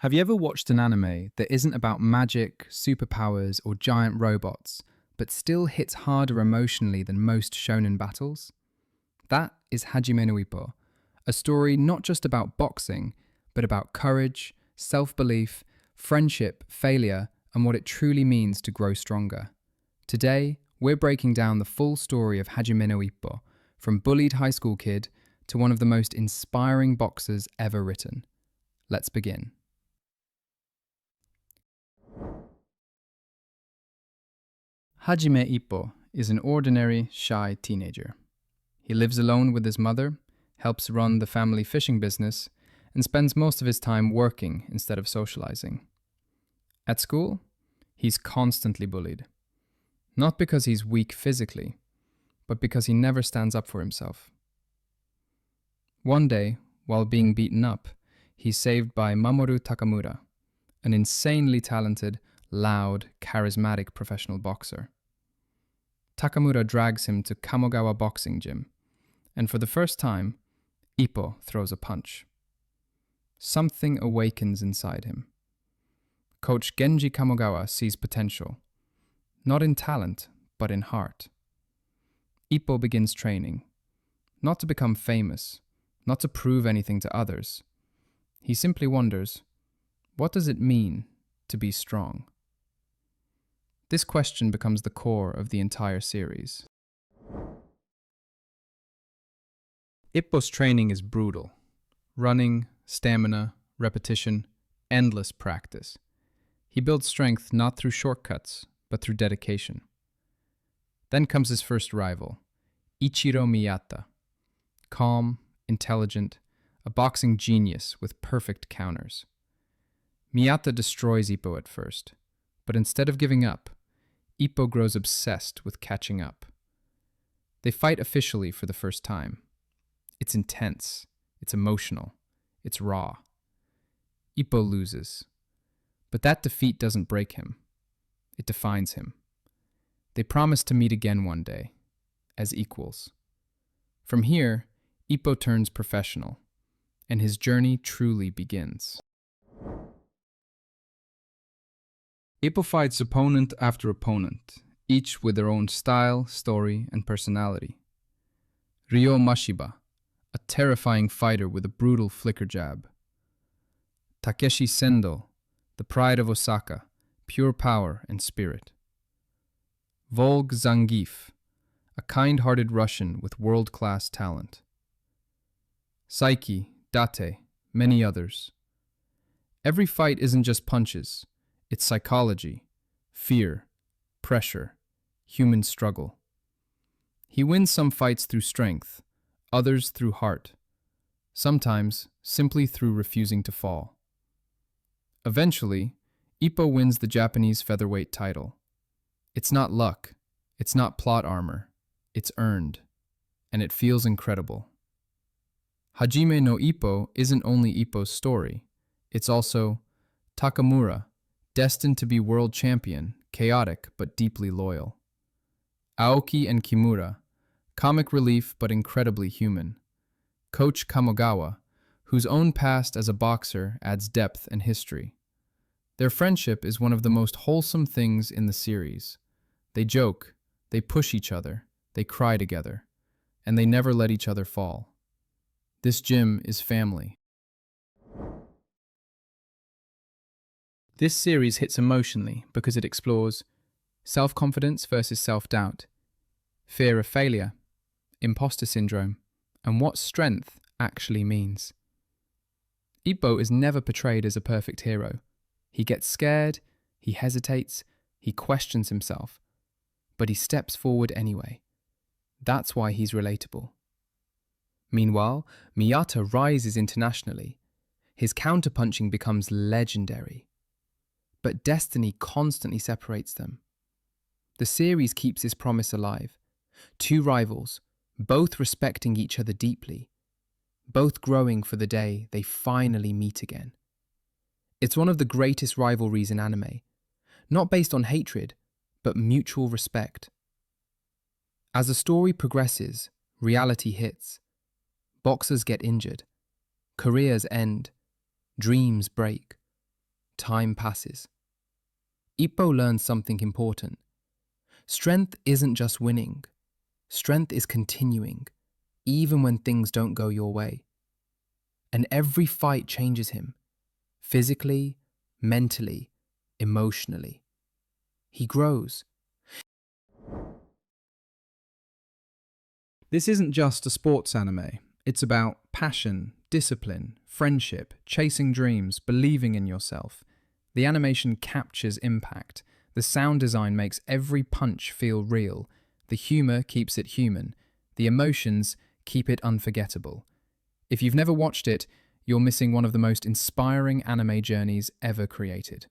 Have you ever watched an anime that isn't about magic, superpowers, or giant robots, but still hits harder emotionally than most shonen battles? That is Hájime no Ippo, a story not just about boxing, but about courage, self-belief, friendship, failure, and what it truly means to grow stronger. Today, we're breaking down the full story of Hájime no Ippo, from bullied high school kid to one of the most inspiring boxers ever written. Let's begin. Hájime Ippo is an ordinary, shy teenager. He lives alone with his mother, helps run the family fishing business, and spends most of his time working instead of socializing. At school, he's constantly bullied. Not because he's weak physically, but because he never stands up for himself. One day, while being beaten up, he's saved by Mamoru Takamura, an insanely talented, loud, charismatic professional boxer. Takamura drags him to Kamogawa boxing gym, and for the first time, Ippo throws a punch. Something awakens inside him. Coach Genji Kamogawa sees potential, not in talent, but in heart. Ippo begins training, not to become famous, not to prove anything to others. He simply wonders, what does it mean to be strong? This question becomes the core of the entire series. Ippo's training is brutal. Running, stamina, repetition, endless practice. He builds strength not through shortcuts, but through dedication. Then comes his first rival, Ichiro Miyata. Calm, intelligent, a boxing genius with perfect counters. Miyata destroys Ippo at first, but instead of giving up, Ippo grows obsessed with catching up. They fight officially for the first time. It's intense, it's emotional, it's raw. Ippo loses. But that defeat doesn't break him. It defines him. They promise to meet again one day, as equals. From here, Ippo turns professional, and his journey truly begins. Ippo fights opponent after opponent, each with their own style, story, and personality. Ryo Mashiba, a terrifying fighter with a brutal flicker jab. Takeshi Sendo, the pride of Osaka, pure power and spirit. Volg Zangief, a kind-hearted Russian with world-class talent. Saiki, Date, many others. Every fight isn't just punches. It's psychology, fear, pressure, human struggle. He wins some fights through strength, others through heart, sometimes simply through refusing to fall. Eventually, Ippo wins the Japanese featherweight title. It's not luck, it's not plot armor, it's earned, and it feels incredible. Hájime no Ippo isn't only Ippo's story, it's also Takamura, destined to be world champion, chaotic but deeply loyal. Aoki and Kimura, comic relief but incredibly human. Coach Kamogawa, whose own past as a boxer adds depth and history. Their friendship is one of the most wholesome things in the series. They joke, they push each other, they cry together, and they never let each other fall. This gym is family. This series hits emotionally because it explores self-confidence versus self-doubt, fear of failure, imposter syndrome, and what strength actually means. Ippo is never portrayed as a perfect hero. He gets scared, he hesitates, he questions himself, but he steps forward anyway. That's why he's relatable. Meanwhile, Miyata rises internationally. His counterpunching becomes legendary. But destiny constantly separates them. The series keeps this promise alive. Two rivals, both respecting each other deeply, both growing for the day they finally meet again. It's one of the greatest rivalries in anime, not based on hatred, but mutual respect. As the story progresses, reality hits. Boxers get injured, careers end, dreams break. time passes. Ippo learns something important. Strength isn't just winning. Strength is continuing, even when things don't go your way. And every fight changes him, physically, mentally, emotionally. He grows. This isn't just a sports anime. It's about passion, discipline, friendship, chasing dreams, believing in yourself. The animation captures impact. The sound design makes every punch feel real. The humor keeps it human. The emotions keep it unforgettable. If you've never watched it, you're missing one of the most inspiring anime journeys ever created.